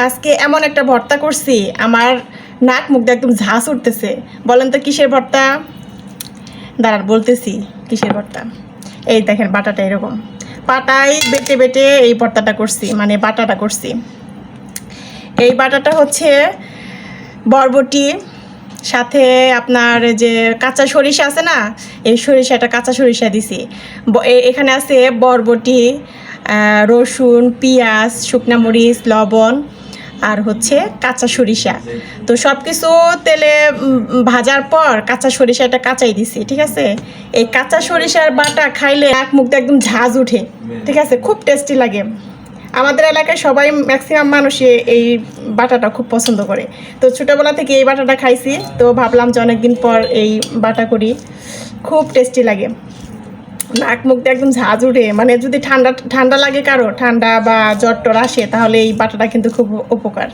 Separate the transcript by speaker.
Speaker 1: আজকে এমন একটা ভর্তা করছি, আমার নাক মুখ দিয়ে একদম ঝাঁস উঠতেছে। বলেন তো কিসের ভর্তা? দাঁড়ান বলতেছি কিসের ভর্তা। এই দেখেন বাটাটা এরকম, পাটায় বেটে বেটে এই ভর্তাটা করছি, মানে বাটাটা করছি। এই বাটাটা হচ্ছে বরবটি, সাথে আপনার যে কাঁচা সরিষা আছে না, এই সরিষাটা কাঁচা সরিষা দিছি। এখানে আছে বরবটি, রসুন, পেঁয়াজ, শুকনা মরিচ, লবণ, আর হচ্ছে কাঁচা সরিষা। তো সব কিছু তেলে ভাজার পর কাঁচা সরিষাটা কাঁচাই দিছি, ঠিক আছে। এই কাঁচা সরিষার বাটা খাইলে নাক মুখ দিয়ে একদম ঝাঁজ উঠে, ঠিক আছে, খুব টেস্টি লাগে। আমাদের এলাকায় সবাই ম্যাক্সিমাম মানুষই এই বাটাটা খুব পছন্দ করে। তো ছোটোবেলা থেকে এই বাটাটা খাইছি, তো ভাবলাম যে অনেকদিন পর এই বাটা করি, খুব টেস্টি লাগে। নাক মুখ দিয়ে একদম ঝাঁজ উঠে, মানে যদি ঠান্ডা ঠান্ডা লাগে, কারো ঠান্ডা বা জ্বর টর আসে, তাহলে এই বাটাটা কিন্তু খুব উপকার।